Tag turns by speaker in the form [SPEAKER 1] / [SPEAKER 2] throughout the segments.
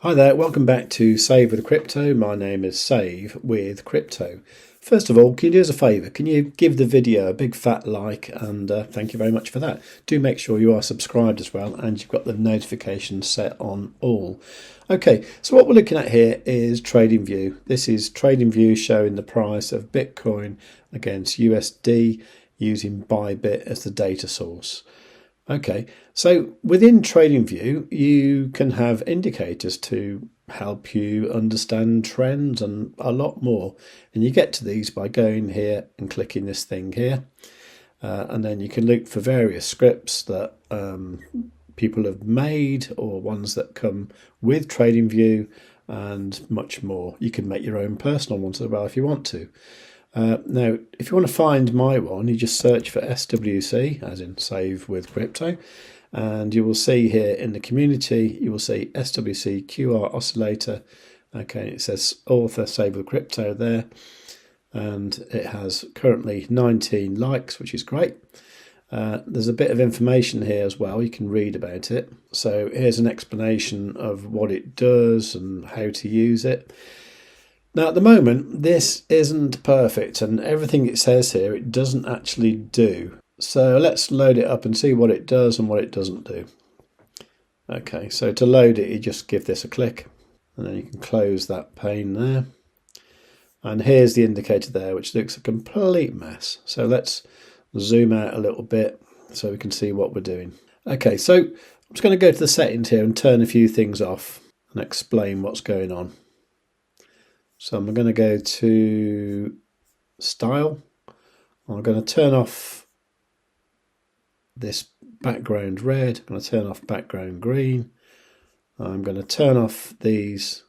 [SPEAKER 1] Hi there, welcome back to Save with Crypto. My name is Save with Crypto. First of all, can you do us a favour? Can you give the video a big fat like, and thank you very much for that. Do make sure you are subscribed as well and you've got the notifications set on all. Okay, so what we're looking at here is TradingView. This is TradingView showing the price of Bitcoin against USD using ByBit as the data source. Okay, so within TradingView, you can have indicators to help you understand trends and a lot more. And you get to these by going here and clicking this thing here. And then you can look for various scripts that people have made or ones that come with TradingView and much more. You can make your own personal ones as well if you want to. Now, if you want to find my one, you just search for SWC, as in Save with Crypto, and you will see here in the community, you will see SWC QR Oscillator. Okay, it says author Save with Crypto there, and it has currently 19 likes, which is great. There's a bit of information here as well, you can read about it. So here's an explanation of what it does and how to use it. Now, at the moment, this isn't perfect, and everything it says here, it doesn't actually do. So let's load it up and see what it does and what it doesn't do. Okay, so to load it, you just give this a click, and then you can close that pane there. And here's the indicator there, which looks a complete mess. So let's zoom out a little bit so we can see what we're doing. Okay, so I'm just going to go to the settings here and turn a few things off and explain what's going on. So I'm going to go to Style. I'm going to turn off this background red. I'm going to turn off background green. I'm going to turn off these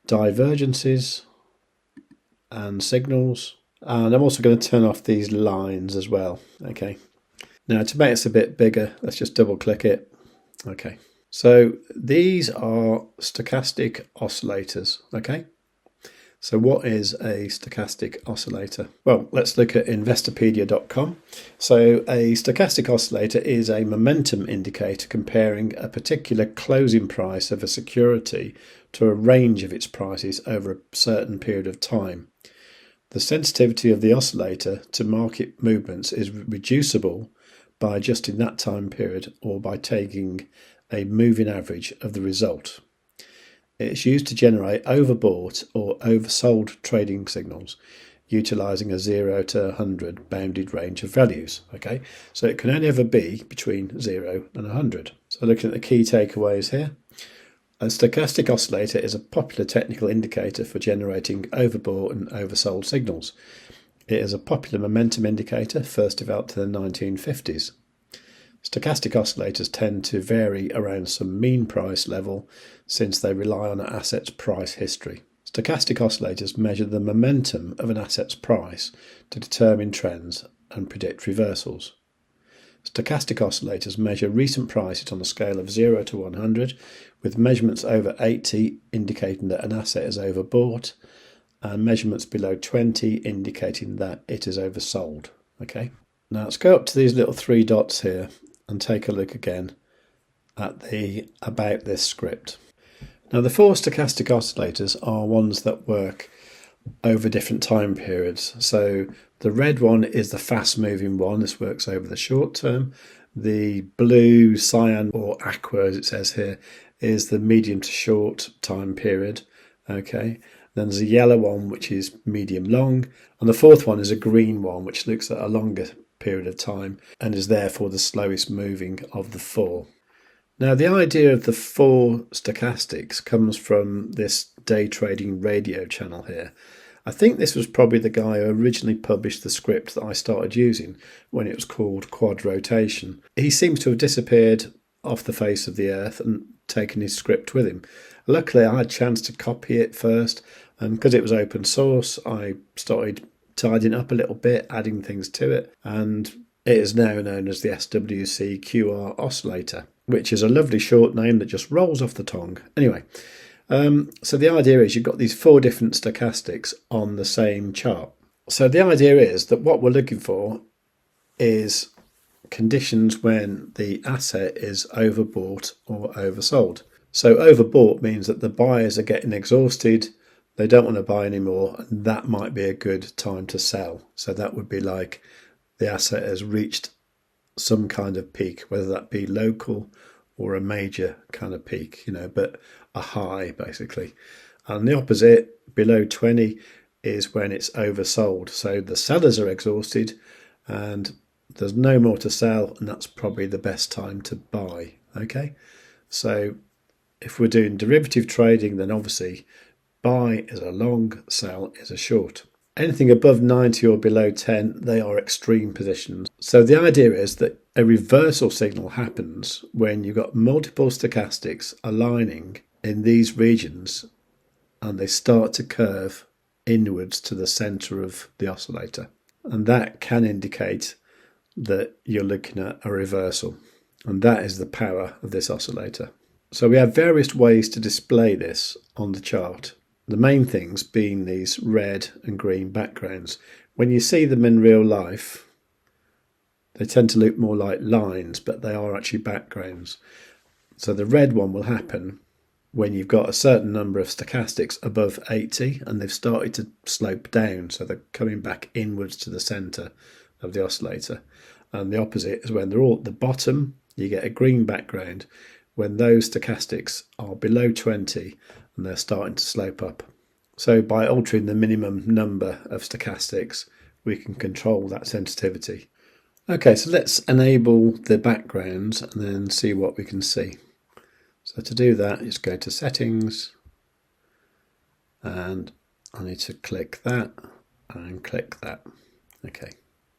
[SPEAKER 1] divergences and signals. And I'm also going to turn off these lines as well. Okay. Now to make this a bit bigger, let's just double click it. Okay. So these are stochastic oscillators. Okay. So what is a stochastic oscillator? Well, let's look at investopedia.com. So a stochastic oscillator is a momentum indicator comparing a particular closing price of a security to a range of its prices over a certain period of time. The sensitivity of the oscillator to market movements is reducible by adjusting that time period or by taking a moving average of the result. It's used to generate overbought or oversold trading signals, utilizing a 0 to 100 bounded range of values. Okay, so it can only ever be between 0 and 100. So looking at the key takeaways here, a stochastic oscillator is a popular technical indicator for generating overbought and oversold signals. It is a popular momentum indicator, first developed in the 1950s. Stochastic oscillators tend to vary around some mean price level since they rely on an asset's price history. Stochastic oscillators measure the momentum of an asset's price to determine trends and predict reversals. Stochastic oscillators measure recent prices on a scale of 0 to 100, with measurements over 80 indicating that an asset is overbought and measurements below 20 indicating that it is oversold. Okay. Now let's go up to these little three dots here and take a look again at the About This script. Now the four stochastic oscillators are ones that work over different time periods. So the red one is the fast moving one. This works over the short term. The blue, cyan or aqua as it says here is the medium to short time period. Okay. Then there's a yellow one which is medium long, and the fourth one is a green one which looks at a longer period of time and is therefore the slowest moving of the four. Now the idea of the four stochastics comes from this day trading radio channel here. I think this was probably the guy who originally published the script that I started using when it was called Quad Rotation. He seems to have disappeared off the face of the earth and taken his script with him. Luckily I had a chance to copy it first, and because it was open source I started tidying up a little bit, adding things to it, and it is now known as the SWC QR Oscillator, which is a lovely short name that just rolls off the tongue. Anyway, so the idea is you've got these four different stochastics on the same chart. So the idea is that what we're looking for is conditions when the asset is overbought or oversold. So overbought means that the buyers are getting exhausted, they don't want to buy anymore, and that might be a good time to sell. So that would be like the asset has reached some kind of peak, whether that be local or a major kind of peak, but a high basically. And the opposite, below 20, is when it's oversold. So the sellers are exhausted and there's no more to sell, and that's probably the best time to buy. Okay, so if we're doing derivative trading, then obviously buy is a long, sell is a short. Anything above 90 or below 10, they are extreme positions. So the idea is that a reversal signal happens when you've got multiple stochastics aligning in these regions and they start to curve inwards to the center of the oscillator. And that can indicate that you're looking at a reversal. And that is the power of this oscillator. So we have various ways to display this on the chart. The main things being these red and green backgrounds. When you see them in real life, they tend to look more like lines, but they are actually backgrounds. So the red one will happen when you've got a certain number of stochastics above 80 and they've started to slope down, so they're coming back inwards to the center of the oscillator. And the opposite is when they're all at the bottom, you get a green background when those stochastics are below 20 and they're starting to slope up. So by altering the minimum number of stochastics, we can control that sensitivity. Okay, so let's enable the backgrounds and then see what we can see. So to do that, just go to settings and I need to click that and click that. Okay.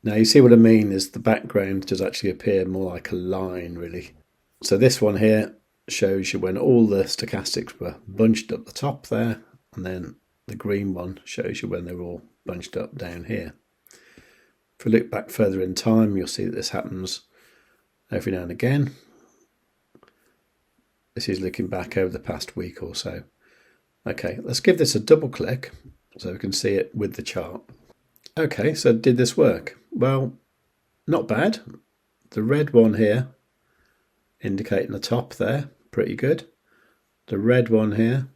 [SPEAKER 1] Now you see what I mean is the background does actually appear more like a line really. So this one here shows you when all the stochastics were bunched up the top there, and then the green one shows you when they're all bunched up down here. If we look back further in time, you'll see that this happens every now and again. This is looking back over the past week or so. Okay, let's give this a double click so we can see it with the chart. Okay, so did this work? Well, not bad. The red one here indicating the top there, pretty good. The red one here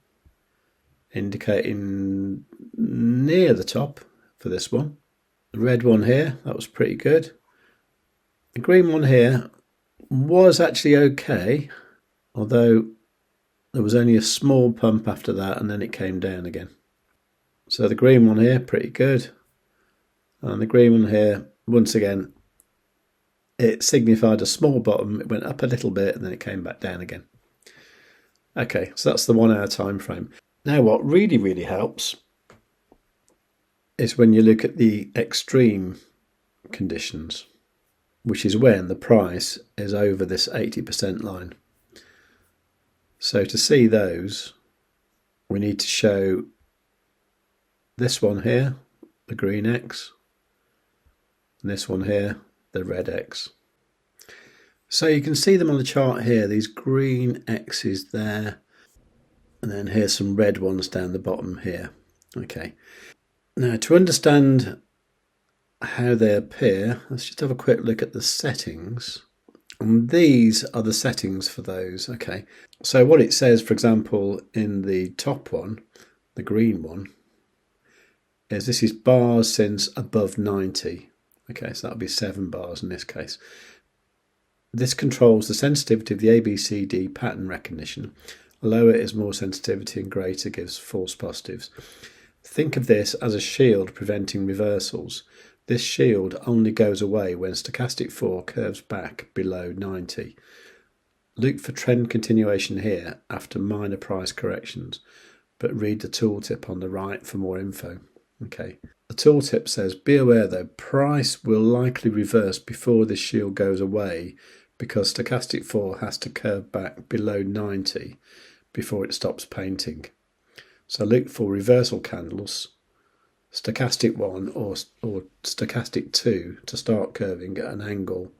[SPEAKER 1] indicating near the top for this one. The red one here, that was pretty good. The green one here was actually okay, although there was only a small pump after that and then it came down again. So the green one here, pretty good. And the green one here, once again, it signified a small bottom, it went up a little bit and then it came back down again. Okay, so that's the 1 hour time frame. Now what really helps is when you look at the extreme conditions, which is when the price is over this 80% line. So to see those, we need to show this one here, the green X, and this one here, the red X. So you can see them on the chart here, these green X's there, and then here's some red ones down the bottom here. Okay. Now to understand how they appear, let's just have a quick look at the settings. And these are the settings for those. Okay. So what it says, for example, in the top one, the green one, is this is bars since above 90. Okay, so that'll be 7 bars in this case. This controls the sensitivity of the ABCD pattern recognition. Lower is more sensitivity and greater gives false positives. Think of this as a shield preventing reversals. This shield only goes away when stochastic 4 curves back below 90. Look for trend continuation here after minor price corrections, but read the tooltip on the right for more info. Okay. The tooltip says, be aware though, price will likely reverse before this shield goes away because stochastic 4 has to curve back below 90 before it stops painting. So look for reversal candles, stochastic 1 or stochastic 2 to start curving at an angle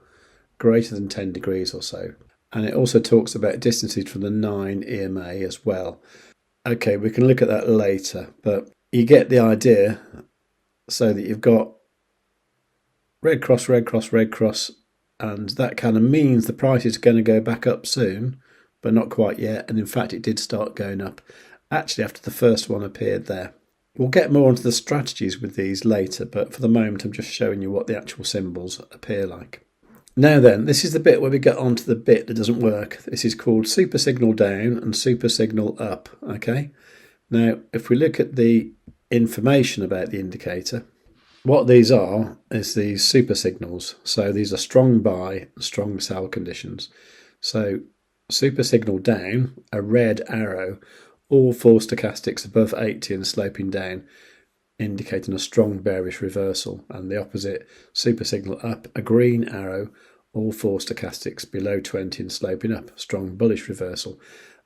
[SPEAKER 1] greater than 10 degrees or so. And it also talks about distances from the 9 EMA as well. Okay, we can look at that later, but you get the idea. So that you've got red cross, red cross, red cross, and that kind of means the price is going to go back up soon, but not quite yet. And in fact, it did start going up actually after the first one appeared there. We'll get more into the strategies with these later, but for the moment, I'm just showing you what the actual symbols appear like. Now then, this is the bit where we get onto the bit that doesn't work. This is called super signal down and super signal up, okay? Now, if we look at the information about the indicator, what these are is these super signals. So these are strong buy, strong sell conditions. So super signal down, a red arrow, all 4 stochastics above 80 and sloping down, indicating a strong bearish reversal. And the opposite, super signal up, a green arrow, all 4 stochastics below 20 and sloping up, strong bullish reversal.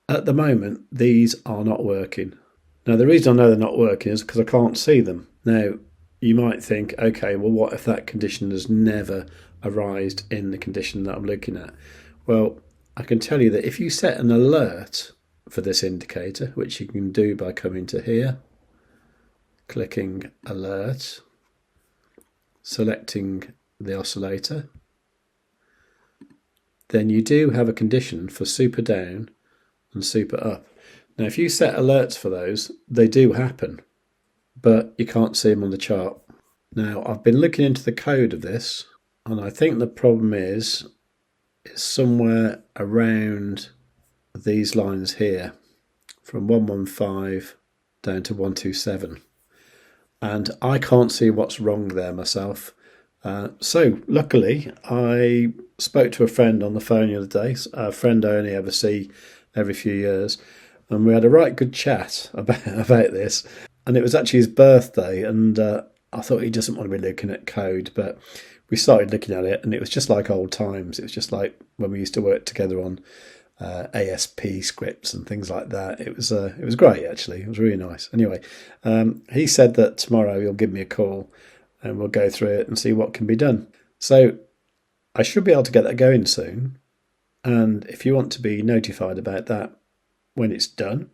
[SPEAKER 1] At the moment, these are not working. Now, the reason I know they're not working is because I can't see them. Now, you might think, okay, well, what if that condition has never arisen in the condition that I'm looking at? Well, I can tell you that if you set an alert for this indicator, which you can do by coming to here, clicking alert, selecting the oscillator, then you do have a condition for super down and super up. Now, if you set alerts for those, they do happen, but you can't see them on the chart. Now, I've been looking into the code of this, and I think the problem is somewhere around these lines here, from 115 down to 127. And I can't see what's wrong there myself. So luckily, I spoke to a friend on the phone the other day, a friend I only ever see every few years, and we had a right good chat about this. And it was actually his birthday, and I thought he doesn't want to be looking at code, but we started looking at it, and it was just like old times. It was just like when we used to work together on ASP scripts and things like that. It was great, actually. It was really nice. Anyway, he said that tomorrow he'll give me a call and we'll go through it and see what can be done. So I should be able to get that going soon. And if you want to be notified about that when it's done,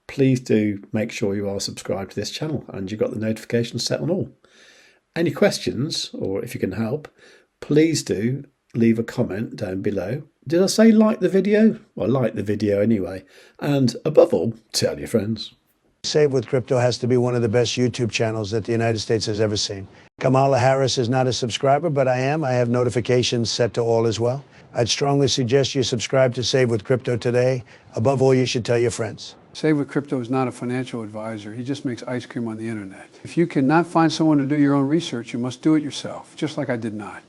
[SPEAKER 1] please do make sure you are subscribed to this channel and you've got the notifications set on all. Any questions, or if you can help, please do leave a comment down below. Did I say like the video? Well, like the video anyway. And above all, tell your friends.
[SPEAKER 2] Save with Crypto has to be one of the best YouTube channels that the United States has ever seen. Kamala Harris is not a subscriber, but I am. I have notifications set to all as well. I'd strongly suggest you subscribe to Save with Crypto today. Above all, you should tell your friends.
[SPEAKER 3] Save with Crypto is not a financial advisor. He just makes ice cream on the internet. If you cannot find someone to do your own research, you must do it yourself, just like I did not.